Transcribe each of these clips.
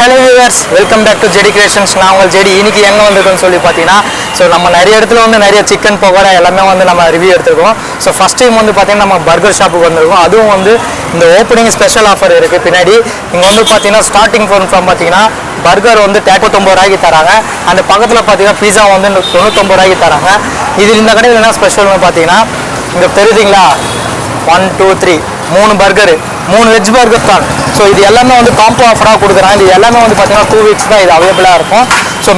Hello viewers, welcome back to Jedi Creations. நான் உங்கள் JD. இன்னைக்கு எங்கே வந்திருக்கோன்னு சொல்லி பார்த்தீங்கன்னா நம்ம நிறைய இடத்துல நிறைய சிக்கன் பக்கோடா எல்லாமே நம்ம ரிவ்யூ எடுத்துருக்கோம். ஃபர்ஸ்ட் டைம் பார்த்தீங்கன்னா நம்ம பர்கர் ஷாப்புக்கு வந்திருக்கோம். அதுவும் இந்த ஓப்பனிங் ஸ்பெஷல் ஆஃபர் இருக்குது பின்னாடி. இங்கே பார்த்தீங்கன்னா ஸ்டார்டிங் ஃப்ரம் பார்த்தீங்கன்னா பர்கர் 39 ரூபாய்க்கு தராங்க. அந்த பக்கத்தில் பார்த்தீங்கன்னா பீஸா 99 ரூபாய்க்கு தராங்க. இதில் இந்த கடையில் என்ன ஸ்பெஷல்னு பார்த்தீங்கன்னா இங்கே தெரியுதுங்களா 1 2 3 3 பர்கரு 3 வெஜ் பர்கர் தான். இது எல்லாமே காம்போ ஆஃபராக கொடுக்குறாங்க. இது எல்லாமே பார்த்தீங்கன்னா 2 வீக்ஸ் தான் இது அவைலபிளாக இருக்கும்.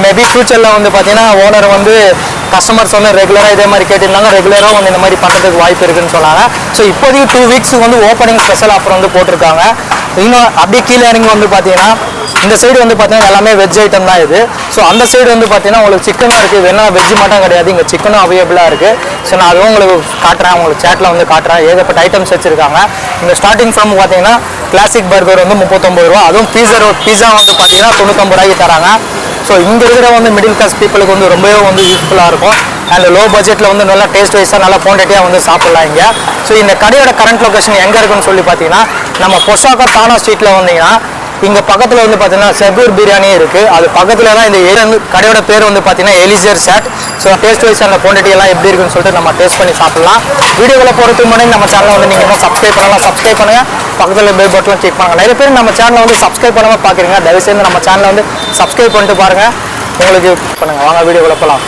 மேபி ஃபியூச்சரில் பார்த்தீங்கன்னா ஓனர் கஸ்டமர்ஸ் ரெகுலராக இதே மாதிரி கேட்டிருந்தாங்க. ரெகுலராக இந்த மாதிரி பண்ணுறதுக்கு வாய்ப்பு இருக்குன்னு சொன்னாங்க. இப்போதைக்கு 2 வீக்ஸ் ஓப்பனிங் ஸ்பெஷல் ஆஃபர் போட்டிருக்காங்க. இன்னும் அப்படியே கீழே இறங்கி பார்த்தீங்கன்னா இந்த சைடு பார்த்தீங்கன்னா எல்லாமே வெஜ் ஐட்டம் தான் இது. அந்த சைடு பார்த்தீங்கன்னா உங்களுக்கு சிக்கனும் இருக்குது. வேணா வெஜ் மட்டும் கிடையாது, இங்கே சிக்கனும் அவைலபிளாக இருக்குது. நான் அதுவும் உங்களுக்கு காட்டுறேன், உங்களுக்கு சேட்டில் காட்டுறேன். ஏகப்பட்ட ஐட்டம்ஸ் வச்சுருக்காங்க. இங்கே ஸ்டார்டிங் ஃப்ரம் பார்த்தீங்கன்னா கிளாசிக் பர்கர் 39 ரூபா. அதுவும் பீஸா பார்த்தீங்கன்னா 99 ரூபாய்க்கு தராங்க. இங்கே இருக்கிற மிடில் கிளாஸ் பீப்புளுக்கு ரொம்பவே யூஸ்ஃபுல்லாக இருக்கும். அண்ட் லோ பட்ஜெட்டில் நல்லா டேஸ்ட் வைஸாக நல்லா குவான்டிட்டியாக சாப்பிட்லாம் இங்கே. இந்த கடையோட கரண்ட் லொக்கேஷன் எங்கே இருக்குன்னு சொல்லி பார்த்தீங்கன்னா நம்ம பொஷாக்கா தானா ஸ்ட்ரீட்டில் வந்தீங்கன்னா இங்கே பக்கத்தில் பார்த்தீங்கன்னா செபூர் பிரியாணி இருக்குது. அது பக்கத்தில் தான் இந்த கடையோட பேர் பார்த்தீங்கன்னா எலிசர் சாட். டேஸ்ட் வைஸ் அந்த குவான்டிட்டி எல்லாம் எப்படி இருக்குன்னு சொல்லிட்டு நம்ம டேஸ்ட் பண்ணி சாப்பிட்லாம். வீடியோவில் போகிறதுக்கு முன்னாடி நம்ம சேனலை நீங்கள் இன்னும் சப்ஸ்கிரைப் பண்ணலாம். சப்ஸ்கிரைப் பண்ணுங்கள், பக்கத்தில் பெல் பட்டனும் கிளிக் பண்ணுங்கள். நிறைய பேர் நம்ம சேனலை சப்ஸ்கிரைப் பண்ணாமல் பார்க்குறீங்க. தயவுசெய்து நம்ம சேனலை சப்ஸ்கிரைப் பண்ணிட்டு பாருங்கள். உங்களுக்கு பண்ணுங்கள். வாங்க வீடியோவில் போகலாம்.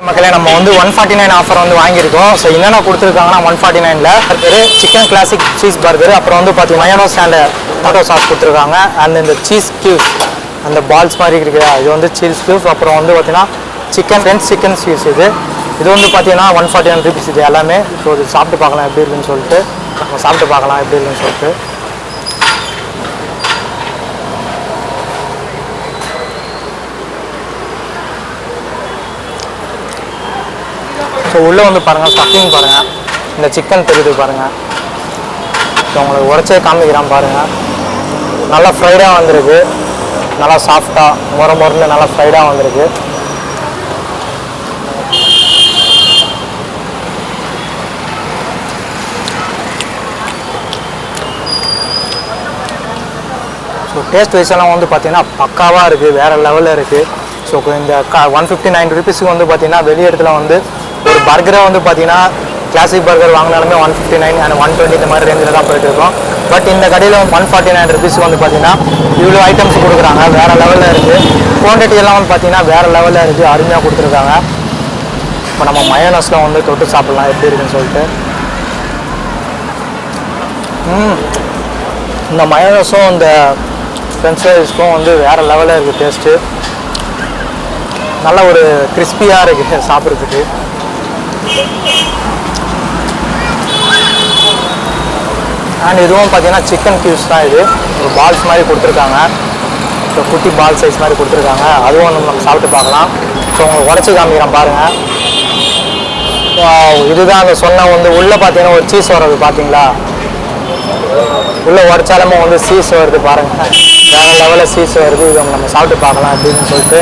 மக்களே, நம்ம 149 ஆஃபர் வாங்கியிருக்கோம். என்னென்ன கொடுத்துருக்காங்கன்னா 149ல் பேர் சிக்கன் கிளாசிக் சீஸ் பர்கர், அப்புறம் பார்த்தீங்கன்னா மயோனோஸ் அண்ட் டொமேட்டோ சாஸ் கொடுத்துருக்காங்க. அண்ட் இந்த சீஸ் கியூஸ் அந்த பால்ஸ் மாதிரி இருக்குதா, இது சீஸ் கியூஸ். அப்புறம் பார்த்தீங்கன்னா ஃப்ரெஞ்ச் சிக்கன் சீஸ் இது பார்த்தீங்கன்னா 149 ருபீஸ் இது எல்லாமே. இது சாப்பிட்டு பார்க்கலாம் எப்படி இருக்குன்னு சொல்லிட்டு. நம்ம சாப்பிட்டு பார்க்கலாம் எப்படி இருக்குன்னு சொல்லிட்டு. உள்ளே பாருங்கள், ஸ்டஃபிங் பாருங்கள், இந்த சிக்கன் தெரியுது பாருங்கள். உங்களுக்கு உடச்சே காமிக்கிறான் பாருங்கள். நல்லா ஃப்ரைடாக வந்திருக்கு, நல்லா சாஃப்டாக முறைன்னு நல்லா ஃப்ரைடாக வந்திருக்கு. டேஸ்ட் வைஸெல்லாம் பார்த்தீங்கன்னா பக்காவாக இருக்குது, வேறு லெவலில் இருக்குது. இந்த 159 ருபீஸுக்கு பார்த்தீங்கன்னா வெளி இடத்துல ஒரு பர்கரை பார்த்தீங்கன்னா கிளாசிக் பர்கர் வாங்கினாலுமே 159 அண்ட் 120 இந்த மாதிரி ரேஞ்சில் தான் போயிட்டு இருக்கோம். பட் இந்த கடையில் 149 ருபீஸ் பார்த்தீங்கன்னா இவ்வளோ ஐட்டம்ஸ் கொடுக்குறாங்க. வேறு லெவலில் இருக்குது. குவான்டிட்டி எல்லாம் பார்த்தீங்கன்னா வேறு லெவலில் இருக்குது, அருமையாக கொடுத்துருக்காங்க. இப்போ நம்ம மயோனஸில் தொட்டு சாப்பிட்லாம் எப்படி இருக்குன்னு சொல்லிட்டு. இந்த மயோனஸும் இந்த ஃப்ரெஞ்ச் ஃப்ரைஸ்க்கும் வந்து வேறு லெவலில் இருக்குது டேஸ்ட்டு. நல்ல ஒரு கிறிஸ்பியாக இருக்குது சாப்பிட்றதுக்கு. அண்ட் இதுவும் பார்த்தீங்கன்னா சிக்கன் கியூஸ் தான். இது ஒரு பால்ஸ் மாதிரி கொடுத்துருக்காங்க. ஸோ குட்டி பால் சைஸ் மாதிரி கொடுத்துருக்காங்க. அதுவும் நம்ம சாப்பிட்டு பார்க்கலாம். ஸோ உங்களுக்கு உடச்சி காமிக்கிறேன் பாருங்கள். இதுதான் அந்த சொன்ன வந்து உள்ளே பார்த்தீங்கன்னா ஒரு சீஸ் வர்றது பார்த்தீங்களா, உள்ளே உடச்சாலுமே வந்து சீஸ் வருது பாருங்கள். வேறு லெவலில் சீஸ் வருது. இது நம்ம சாப்பிட்டு பார்க்கலாம் அப்படின்னு சொல்லிட்டு.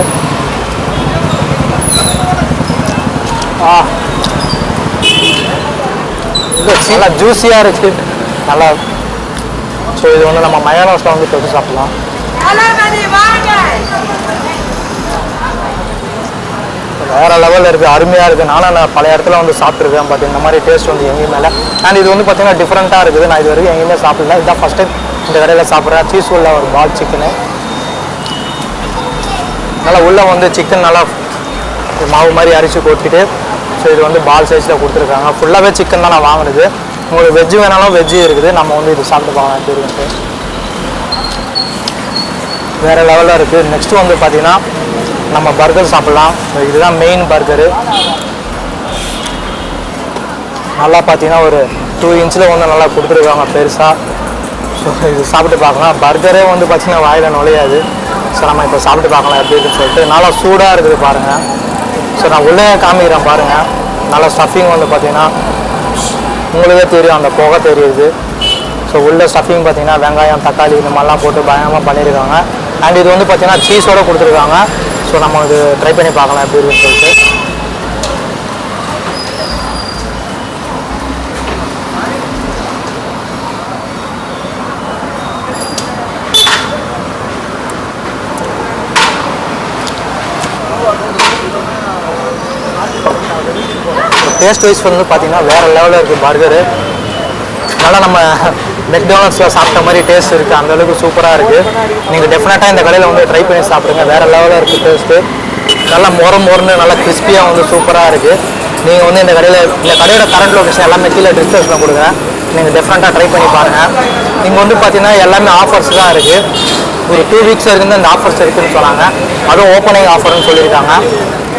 நல்லா ஜூஸியாக இருக்குது நல்லா. ஸோ இது வந்து நம்ம மயோனஸில் வந்து தொட்டு சாப்பிடலாம். வேறு லெவலில் இருக்குது, அருமையாக இருக்குது. நான் பல இடத்துல வந்து சாப்பிட்ருக்கேன். பட் இந்த மாதிரி டேஸ்ட் வந்து எங்கேயுமே இல்லை. அண்ட் இது வந்து பார்த்தீங்கன்னா டிஃப்ரெண்ட்டாக இருக்குது. நான் இது வரைக்கும் எங்கேயுமே சாப்பிடல. இதுதான் ஃபஸ்ட் டைம் இந்த கடையில் சாப்பிட்றேன். சீஸ் உள்ள ஒரு பால் சிக்கனு. நல்லா உள்ளே வந்து சிக்கன் நல்லா மாவு மாதிரி அரிச்சு கொட்டிட்டு, ஸோ இது வந்து பால் சைஸில் கொடுத்துருக்காங்க. ஃபுல்லாகவே சிக்கன் தான் நான் வாங்கினது. உங்களுக்கு வெஜ்ஜு வேணாலும் வெஜ்ஜு இருக்குது. நம்ம வந்து இது சாப்பிட்டு பார்க்கலாம் எப்படி இருக்குன்ட்டு. வேறு லெவலில் இருக்குது. நெக்ஸ்ட்டு வந்து பார்த்திங்கன்னா நம்ம பர்கர் சாப்பிட்லாம். இதுதான் மெயின் பர்கரு. நல்லா பார்த்தீங்கன்னா ஒரு 2 இன்ச்சில் வந்து நல்லா கொடுத்துருக்காங்க பெருசாக. ஸோ இது சாப்பிட்டு பார்க்கலாம். பர்கரே வந்து பார்த்திங்கன்னா வாயில் நுழையாது. ஸோ நம்ம இப்போ சாப்பிட்டு பார்க்கலாம் எப்படி இருக்குன்னு சொல்லிட்டு. நல்லா சூடாக இருக்குது பாருங்கள். ஸோ நான் உள்ளே காமிக்கிறேன் பாருங்கள். நல்லா ஸ்டஃபிங் வந்து பார்த்திங்கன்னா உங்களுக்கே தெரியும், அந்த புகை தெரியுது. ஸோ உள்ள ஸ்டஃபிங் பார்த்திங்கன்னா வெங்காயம் தக்காளி இந்த மாதிரிலாம் போட்டு பயங்கரமாக பண்ணியிருக்காங்க. அண்ட் இது வந்து பார்த்திங்கன்னா சீஸோடு கொடுத்துருக்காங்க. ஸோ நம்ம இது ட்ரை பண்ணி பார்க்கலாம் எப்படி இருக்குன்னு சொல்லிட்டு. டேஸ்ட் வைஸ் வந்து பார்த்திங்கன்னா வேறு லெவலில் இருக்குது பர்கரு. நல்லா நம்ம மெக்டானல்ட்ஸில் சாப்பிட்ட மாதிரி டேஸ்ட் இருக்குது. அந்தளவுக்கு சூப்பராக இருக்குது. நீங்கள் டெஃபினட்டாக இந்த கடையில் வந்து ட்ரை பண்ணி சாப்பிடுங்க. வேறு லெவலில் இருக்குது டேஸ்ட்டு. நல்லா மொரன்னு நல்லா கிறிஸ்பியாக வந்து சூப்பராக இருக்குது. நீங்கள் வந்து இந்த கடையோட கரண்ட் லொக்கேஷன் எல்லாமே கீழே டிஸ்கிரிப்ஷனில் கொடுக்குறேன். நீங்கள் டெஃபினட்டாக ட்ரை பண்ணி பாருங்கள். நீங்கள் வந்து பார்த்தீங்கன்னா எல்லாமே ஆஃபர்ஸ் தான் இருக்குது. ஒரு 2 வீக்ஸ் இருக்குது இந்த ஆஃபர்ஸ் இருக்குதுன்னு சொன்னாங்க. அதுவும் ஓப்பனிங் ஆஃபர்னு சொல்லியிருக்காங்க.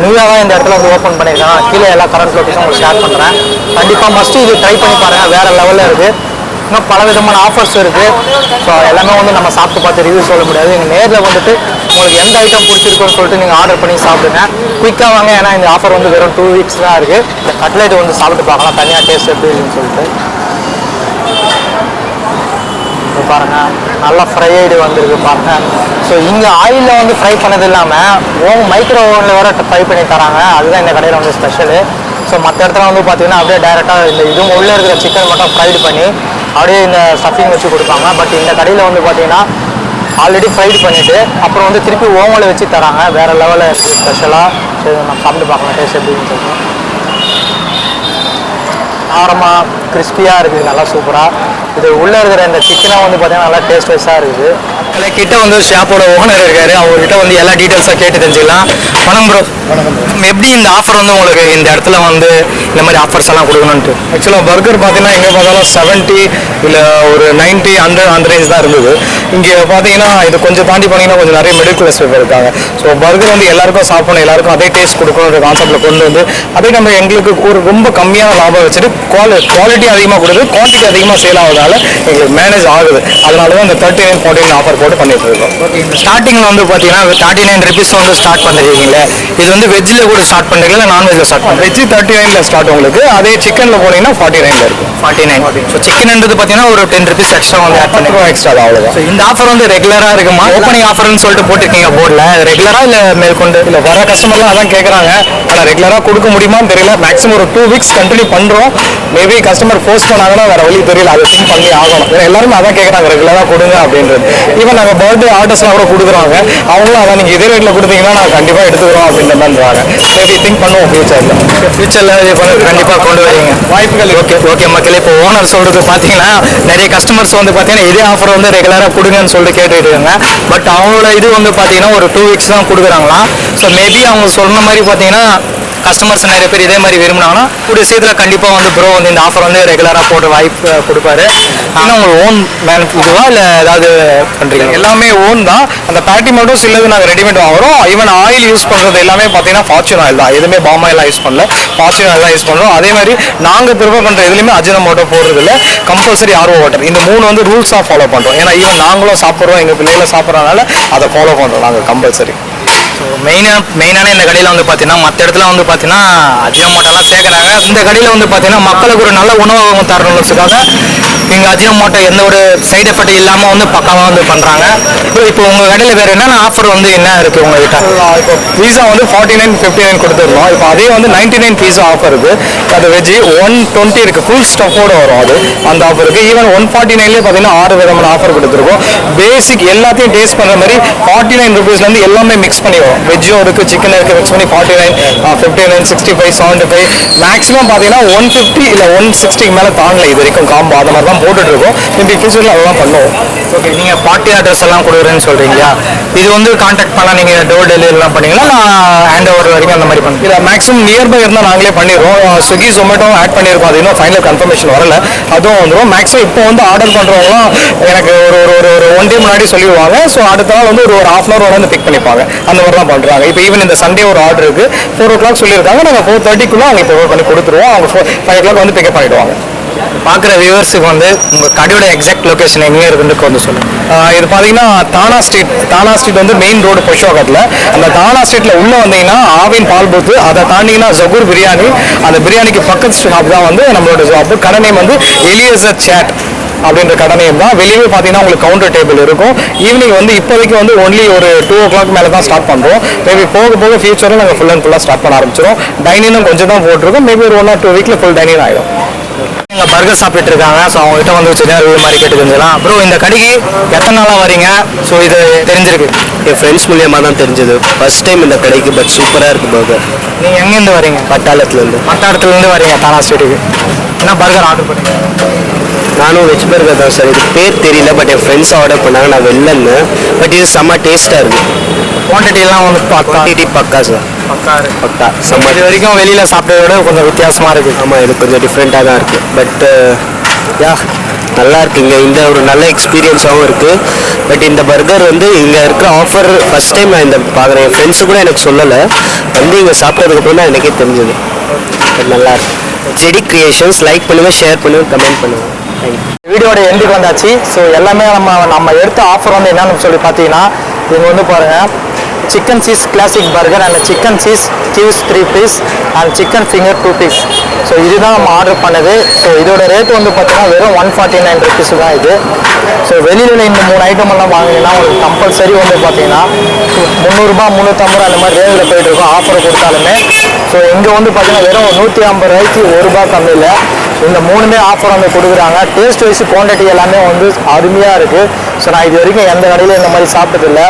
நியூயாக தான் இந்த இடத்துல வந்து ஓப்பன் பண்ணியிருக்காங்க. கீழே எல்லா கரண்ட் லொக்கேஷன் உங்களுக்கு ஷேர் பண்ணுறேன். கண்டிப்பாக மஸ்ட்டு இது ட்ரை பண்ணி பாருங்கள். வேறு லெவலில் இருக்குது. இன்னும் பல விதமான ஆஃபர்ஸ் இருக்குது. ஸோ எல்லாமே வந்து நம்ம சாப்பிட்டு பார்த்து ரிவ்யூ சொல்ல முடியாது. நீங்கள் நேரில் வந்துட்டு உங்களுக்கு எந்த ஐட்டம் பிடிச்சிருக்குன்னு சொல்லிட்டு நீங்கள் ஆர்டர் பண்ணி சாப்பிடுங்க. குயிக்காக வாங்க. ஏன்னா இந்த ஆஃபர் வந்து வெறும் 2 வீக்ஸ் தான் இருக்குது. இந்த கட்லெட் வந்து சாப்பிட்டு பார்க்கலாம் தனியாக டேஸ்ட் எப்படி இருக்குன்னு சொல்லிட்டு. பாருங்கள் நல்லா ஃப்ரைடு வந்திருக்கு பாருங்கள். ஸோ இங்கே ஆயிலில் வந்து ஃப்ரை பண்ணது இல்லாமல் மைக்ரோ ஓவனில் வேறு ஃப்ரை பண்ணி தராங்க. அதுதான் இந்த கடையில் வந்து ஸ்பெஷலு. ஸோ மற்ற இடத்துல வந்து பார்த்தீங்கன்னா அப்படியே டைரெக்டாக இந்த இதுவும் உள்ளே இருக்கிற சிக்கன் மட்டும் ஃப்ரைடு பண்ணி அப்படியே இந்த ஸ்டஃபிங் வச்சு கொடுப்பாங்க. பட் இந்த கடையில் வந்து பார்த்தீங்கன்னா ஆல்ரெடி ஃப்ரைடு பண்ணிவிட்டு அப்புறம் வந்து திருப்பி ஓவனில் வச்சு தராங்க. வேறு லெவலில் இருக்குது ஸ்பெஷலாக. ஸோ நம்ம சாப்பிட்டு பார்க்கலாம் டேஸ்ட் எப்படின்னு சொல்லிட்டு. ஆரமாக கிறிஸ்பியாக இருக்குது நல்லா சூப்பராக. இது உள்ளே இருக்கிற இந்த சிக்கனை வந்து பார்த்தீங்கன்னா நல்லா டேஸ்ட் வைஸாக இருக்குது. அதில் கிட்ட வந்து ஷாப்போட ஓனர் இருக்காரு. அவர்கிட்ட வந்து எல்லா டீட்டெயில்ஸாக கேட்டு தெரிஞ்சுக்கலாம். வணக்கம் ப்ரோ. வணக்கம். எப்படி இந்த ஆஃபர் வந்து உங்களுக்கு இந்த இடத்துல வந்து இந்த மாதிரி ஆஃபர்ஸ் எல்லாம் கொடுக்கணுன்ட்டு? ஆக்சுவலாக பர்கர் பார்த்தீங்கன்னா எங்கே பார்த்தாலும் 70 இல்லை ஒரு 90 100 அந்த ரேஞ்ச் தான் இருந்தது. இங்கே பார்த்தீங்கன்னா இது கொஞ்சம் தாண்டி போனீங்கன்னா கொஞ்சம் நிறைய மிடில் கிளாஸ் பீப்புள் இருக்காங்க. ஸோ பர்கர் வந்து எல்லாருக்கும் சாப்பிடணும், எல்லாருக்கும் அதே டேஸ்ட் கொடுக்கணுன்ற கான்செப்டில் கொண்டு வந்து அதே நம்ம எங்களுக்கு ஒரு ரொம்ப கம்மியான லாபம் வச்சுட்டு குவாலிட்டி அதிகமாக கொடுத்து குவான்டிட்டி அதிகமாக சேல் ஆகுறதால எங்களுக்கு மேனேஜ் ஆகுது. அதனால தான் இந்த 39 49 ஆஃபர் போட்டு பண்ணிட்டு இருக்கோம். ஓகே. இந்த ஸ்டார்டிங்கில் வந்து பார்த்தீங்கன்னா 39 rupees வந்து ஸ்டார்ட் பண்ணிருக்கீங்களே, இது வந்து வெஜ்ஜில் கூட ஸ்டார்ட் பண்ணுறீங்களா இல்லை நான்வெஜ்ஜில் ஸ்டார்ட் பண்ணுறீங்க? வெஜ்ஜு 39 ஸ்டார்ட் உங்களுக்கு. அதே சிக்கனில் போனீங்கன்னா 49 இருக்கும். 49. ஸோ சிக்கன்ன்றது பார்த்தீங்கன்னா ஒரு 10 rupees எக்ஸ்ட்ரா வந்து ஆட் பண்ணி எக்ஸ்ட்ரா தான் அவ்வளோதான். ஸோ இந்த ஆஃபர் வந்து ரெகுலராக இருக்குமா? ஓப்பனிங் ஆஃபர்னு சொல்லிட்டு போட்டிருக்கீங்க போர்டில். ரெகுலராக இல்லை மேற்கொண்டு? இல்லை வர கஸ்டமர்லாம் அதான் கேட்குறாங்க. ஆனால் ரெகுலராக கொடுக்க முடியுமான்னு தெரியல. மேக்ஸிமம் ஒரு 2 வீக்ஸ் கண்டினியூ பண்ணுறோம். மேபி கஸ்டமர் ஃபோர்ஸ் பண்ணாங்கன்னா வேறு வழி தெரியல. அதை திங்க் பண்ணி ஆகணும். எல்லாருமே அதான் கேட்குறாங்க ரெகுலராக கொடுங்க அப்படின்றது. ஈவன் நாங்கள் பர்த்டே ஆர்டர்ஸ்லாம் கூட கொடுக்குறாங்க. அவங்களும் அதான் நீங்கள் இதே ரேட்டில் கொடுத்தீங்கன்னா நாங்கள் கண்டிப்பாக எடுத்துக்கிறோம் அப்படின்ற மாதிரிறாங்க. மேபி திங்க் பண்ணுவோம் ஃபியூச்சரில் கண்டிப்பாக கொண்டு வரீங்க வாய்ப்புகள். ஓகே ஓகே மக்களே. இப்போ ஓனர் சொல்கிறது பார்த்தீங்கன்னா நிறைய கஸ்டமர்ஸ் வந்து பார்த்தீங்கன்னா இதே ஆஃபர் வந்து ரெகுலராக கொடுங்கன்னு சொல்லிட்டு கேட்டுட்டு இருக்காங்க. பட் அவங்களோட இது வந்து பார்த்தீங்கன்னா ஒரு 2 வீக்ஸ் தான் கொடுக்குறாங்களாம். ஸோ மேபி அவங்க சொன்ன மாதிரி பார்த்தீங்கன்னா கஸ்டமர்ஸ் நிறைய பேர் இதே மாதிரி விரும்பினாங்கன்னா கூடிய சீக்கிரத்தில் கண்டிப்பாக வந்து ப்ரோ வந்து இந்த ஆஃபர் வந்து ரெகுலராக போட்டு வாய்ப்பு கொடுப்பாரு. ஆனால் உங்கள் ஓன் இதுவா இல்லை ஏதாவது பண்ணுறீங்க? எல்லாமே ஓன் தான். அந்த பேட்டி மட்டும் சிலது நாங்கள் ரெடிமேட் வாங்குறோம். ஈவன் ஆயில் யூஸ் பண்ணுறது எல்லாமே பார்த்தீங்கன்னா ஃபார்ச்சூன் ஆயில் தான். எதுவுமே பாம் ஆயிலாம் யூஸ் பண்ணல, ஃபார்ச்சூன் ஆயில் தான் யூஸ் பண்ணுறோம். அதே மாதிரி நாங்கள் ப்ரிஃபர் பண்ணுற எதுலையுமே அஜினமோட்டோ போடுறது இல்லை. Compulsory RO water. இந்த 3 வந்து ரூல்ஸாக ஃபாலோ பண்ணுறோம். ஏன்னா ஈவன் நாங்களும் சாப்பிட்றோம், எங்கள் பிள்ளைகளும் சாப்பிட்றதுனால அதை ஃபாலோ பண்ணுறோம் நாங்கள் கம்பல்சரி. ஸோ மெயினான இந்த கடையில் வந்து பார்த்தீங்கன்னா மற்ற இடத்துல வந்து பார்த்தீங்கன்னா அஜினமோட்டோலாம் சேர்க்குறாங்க. இந்த கடையில் வந்து பார்த்தீங்கன்னா மக்களுக்கு ஒரு நல்ல உணவகம் தரணுன்றதுக்காக இங்கே அஜினமோட்டோ எந்த ஒரு சைடு எஃபெக்ட் இல்லாமல் வந்து பக்காவாக வந்து பண்ணுறாங்க. இப்போ உங்கள் கடையில் வேறு என்னென்ன ஆஃபர் வந்து என்ன இருக்குது உங்கள்கிட்ட? இப்போ பீஸா வந்து 49, 59 கொடுத்துருந்தோம். இப்போ அதே வந்து 99 பீஸா ஆஃபர் இருக்குது. அது வெஜ்ஜி 120 இருக்குது, ஃபுல் ஸ்டஃபோடு வரும். அது அந்த ஆஃபர் இருக்குது. ஈவன் 149லேயே பார்த்தீங்கன்னா 6 விதமான ஆஃபர் கொடுத்துருக்கோம். பேசிக் எல்லாத்தையும் டேஸ்ட் பண்ணுற மாதிரி 49 ருபீஸ்லேருந்து எல்லாமே மிக்ஸ் பண்ணி வரும். வெஜ்ஜும் இருக்குது, சிக்கன் இருக்குது, மிக்ஸ் பண்ணி 49, 59, 65, 75 மேக்ஸிமம் பார்த்தீங்கன்னா 150 இல்லை 160 மேலே தாண்டல இது வரைக்கும் காம்போ. அந்த மாதிரி தான் போட்டுட்ருக்கோம். மேபி ஃபியூச்சரில் அதெல்லாம் பண்ணுவோம். ஓகே, நீங்கள் பார்ட்டி அட்ரஸ் எல்லாம் கொடுக்குறேன்னு சொல்கிறீங்களா? இது வந்து கான்டாக்ட் பண்ணால் நீங்கள் டோர் டெலிவரிலாம் பண்ணீங்களா? நான் ஹேண்ட் ஓவர் வரைக்கும் அந்த மாதிரி பண்ணுறேன். இல்லை, மேக்ஸிமம் நியர்பை இருந்தால் நாங்களே பண்ணிடுவோம். ஸ்விக்கி ஜொமேட்டோ ஆட் பண்ணியிருக்கோம். அது இன்னும் ஃபைனல் கன்ஃபர்மேஷன் வரல, அதுவும் வந்துடும். மேக்ஸிமம் இப்போ வந்து ஆர்டர் பண்ணுறவங்களாம் எனக்கு ஒரு 1 டே முன்னாடி சொல்லிடுவாங்க. ஸோ அடுத்த நாள் வந்து ஒரு ½ hour வந்து பிக் பண்ணிப்பாங்க. அந்த மாதிரி தான் பண்ணுறாங்க. இப்போ ஈவன் இந்த சண்டே ஒரு ஆர்டர் இருக்குது, 4 o'clock சொல்லியிருக்காங்க. நாங்கள் 4:30க்குள்ளே அவங்க இப்போ பண்ணி கொடுத்துருவோம். அவங்க 5 o'clock வந்து பிக்கப் பண்ணிவிடுவாங்க. பார்க்குற வியூவர்ஸுக்கு வந்து உங்கள் கடையோட எக்ஸாக்ட் லொக்கேஷன் எங்கே இருக்குன்னு கொஞ்சம் சொல்லுங்கள். இது பார்த்தீங்கன்னா தானா ஸ்ட்ரீட் வந்து மெயின் ரோடு பொஷோகத்தில். அந்த தானா ஸ்ட்ரீட்டில் உள்ளே வந்தீங்கன்னா ஆவின் பால் பூத்து, அதை தாண்டிங்கன்னா ஜகூர் பிரியாணி. அந்த பிரியாணிக்கு பக்கத்து ஷாப் தான் வந்து நம்மளோட ஷாப்பு. கடை நேம் வந்து எலியசர் சேட் அப்படின்ற கடை நேம் தான். வெளியே பார்த்தீங்கன்னா உங்களுக்கு கவுண்டர் டேபிள் இருக்கும். ஈவினிங் வந்து இப்போதைக்கு வந்து ஒன்லி ஒரு 2 o'clock மேலே தான் ஸ்டார்ட் பண்ணுறோம். மேபி போக ஃபியூச்சரில் நாங்கள் ஃபுல்லாக ஸ்டார்ட் பண்ண ஆரம்பிச்சிடும். டைனிங்கும் கொஞ்சம் தான் போட்டிருக்கோம். மேபி ஒரு 1 or 2 வீக்கில் ஃபுல் டைனிங் ஆகிடும். நீங்கள் பர்கர் சாப்பிட்டு இருக்காங்க. ஸோ அவங்ககிட்ட வந்து சின்ன ரிவ்யூ மாதிரி கேட்டு தெரிஞ்சுக்கலாம். அப்புறம் இந்த கடைக்கு எத்தனை நாளாக வரீங்க? ஸோ இது தெரிஞ்சிருக்கு? என் ஃப்ரெண்ட்ஸ் மூலியமாக தான் தெரிஞ்சது. ஃபர்ஸ்ட் டைம் இந்த கடைக்கு, பட் சூப்பராக இருக்குது பர்கர். நீங்கள் எங்கேருந்து வரீங்க? பட்டாளத்துலேருந்து. பட்டாளத்துலேருந்து வரீங்க தானா ஸ்ட்ரீட்டுக்கு. என்ன பர்கர் ஆர்டர் பண்ணீங்க? நானும் வெஜ் பர்கர் தான் சார். இது பேர் தெரியல, பட் என் ஃப்ரெண்ட்ஸ் ஆர்டர் பண்ணாங்க. நான் வெளிலன்னு, பட் இது செம்ம டேஸ்ட்டாக இருக்குது. குவான்டிட்டிலாம் வந்து குவான்டிட்டி பக்கா சார், பக்கா செம்ம. இது வரைக்கும் வெளியில் சாப்பிட்டதை விட கொஞ்சம் வித்தியாசமாக இருக்குது. ஆமாம், இது கொஞ்சம் டிஃப்ரெண்ட்டாக தான் இருக்குது. பட் யா நல்லா இருக்குங்க. இந்த ஒரு நல்ல எக்ஸ்பீரியன்ஸாகவும் இருக்குது. பட் இந்த பர்கர் வந்து இங்கே இருக்கிற ஆஃபர் ஃபஸ்ட் டைம் நான் இந்த பார்க்குறேன். என் ஃப்ரெண்ட்ஸு கூட எனக்கு சொல்லலை. வந்து இங்கே சாப்பிட்டதுக்கப்புறம் தான் எனக்கே தெரிஞ்சது. பட் நல்லா இருக்கு. ஜெடி கிரியேஷன்ஸ் லைக் பண்ணுங்கள், ஷேர் பண்ணுங்கள், கமெண்ட் பண்ணுங்கள். வீடியோட எண்டுக்கு வந்தாச்சு. ஸோ எல்லாமே நம்ம எடுத்த ஆஃபர் வந்து என்னன்னு சொல்லி பார்த்தீங்கன்னா, இவங்க வந்து பாருங்கள், chicken cheese classic burger and chicken cheese gives 3 piece and chicken finger 2 piece. So இதுதான் நம்ம ஆர்டர் பண்ணது. ஸோ இதோட ரேட் வந்து பார்த்தீங்கன்னா வெறும் 149 rupees தான் இது. ஸோ வெளியில் இந்த 3 ஐட்டம் எல்லாம் வாங்கினீங்கன்னா உங்களுக்கு கம்பல்சரி வந்து பார்த்தீங்கன்னா 300 ரூபாய் 350 அந்த மாதிரி ரேஞ்சில் போயிட்டு இருக்கும் ஆஃபர் கொடுத்தாலுமே. ஸோ இங்கே வந்து பார்த்தீங்கன்னா வெறும் 150 ரூபாய்க்கு 1 ரூபாய் கம்மியில் இந்த 3மே ஆஃபர் வந்து கொடுக்குறாங்க. டேஸ்ட் வைஸ் குவான்டிட்டி எல்லாமே வந்து அருமையாக இருக்குது. ஸோ நான் இது வரைக்கும் எந்த கடையில் இந்த மாதிரி சாப்பிட்டதில்லை.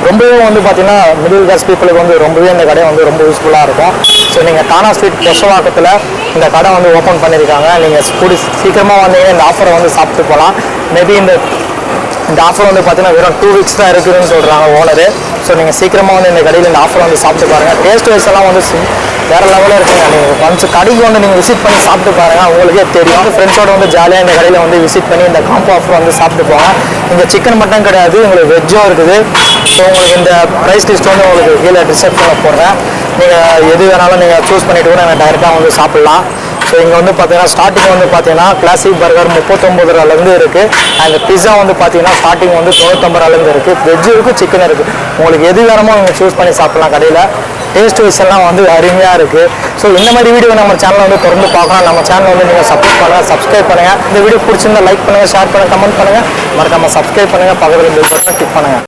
ரொம்பவே வந்து பார்த்தீங்கன்னா மிடில் கிளாஸ் பீப்புளுக்கு வந்து ரொம்பவே இந்த கடை வந்து ரொம்ப யூஸ்ஃபுல்லாக இருக்கும். ஸோ நீங்கள் தானா ஸ்ட்ரீட் பொஷவாக்கத்தில் இந்த கடை வந்து ஓப்பன் பண்ணியிருக்காங்க. நீங்கள் சீக்கிரமாக வந்தீங்கன்னா இந்த ஆஃபரை வந்து சாப்பிட்டு போகலாம். மேபி இந்த ஆஃபர் வந்து பார்த்தீங்கன்னா வெறும் 2 weeks தான் இருக்குதுன்னு சொல்கிறாங்க ஓனரு. ஸோ நீங்கள் சீக்கிரமாக வந்து இந்த கடையில் இந்த ஆஃபர் வந்து சாப்பிட்டு பாருங்கள். டேஸ்ட் வைஸ் எல்லாம் வந்து வேறு லெவலில் இருக்குங்க. நீங்கள் ஒன்ஸ் கடைக்கு வந்து நீங்கள் விசிட் பண்ணி சாப்பிட்டு பாருங்கள், உங்களுக்கே தெரியும். ஃப்ரெண்ட்ஸோடு வந்து ஜாலியாக இந்த கடையில் வந்து விசிட் பண்ணி இந்த காம்போ ஆஃபர் வந்து சாப்பிட்டு போங்க. இங்கே சிக்கன் மட்டும் கிடையாது, உங்களுக்கு வெஜ்ஜும் இருக்குது. ஸோ உங்களுக்கு இந்த ப்ரைஸ் லிஸ்ட் வந்து உங்களுக்கு கீழே டிஸ்கிரிப்ஷனில் போடுறேன். நீங்கள் எது வேணாலும் நீங்கள் சூஸ் பண்ணிவிட்டு கூட நீங்கள் டைரெக்டாக வந்து சாப்பிட்லாம். ஸோ இங்கே வந்து பார்த்தீங்கன்னா ஸ்டார்டிங் வந்து பார்த்தீங்கன்னா கிளாசிக் பர்கர் 39 ரூபாயிலேருந்து இருக்குது. அண்ட் பிஸா வந்து பார்த்தீங்கன்னா ஸ்டார்டிங் வந்து 99 ரூபாயிலேருந்து இருக்குது. வெஜ்ஜு இருக்குது, சிக்கன் இருக்குது. உங்களுக்கு எது வேணுமோ நீங்கள் சூஸ் பண்ணி சாப்பிட்லாம் கடையில். டேஸ்ட் வைஸ் எல்லாம் வந்து அருமையாக இருக்குது. ஸோ இந்த மாதிரி வீடியோ நம்ம சேனலை வந்து தொடர்ந்து பார்க்கலாம். நம்ம சேனலை வந்து நீங்கள் சப்போர்ட் பண்ணுங்கள், சப்ஸ்கிரைப் பண்ணுங்கள். இந்த வீடியோ பிடிச்சிருந்தா லைக் பண்ணுங்கள், ஷேர் பண்ணுங்கள், கமெண்ட் பண்ணுங்கள். மறக்காமல் சப்ஸ்கிரைப் பண்ணுங்கள், பக்கத்தில் பெல் பட்டனை கிளிக் பண்ணுங்கள்.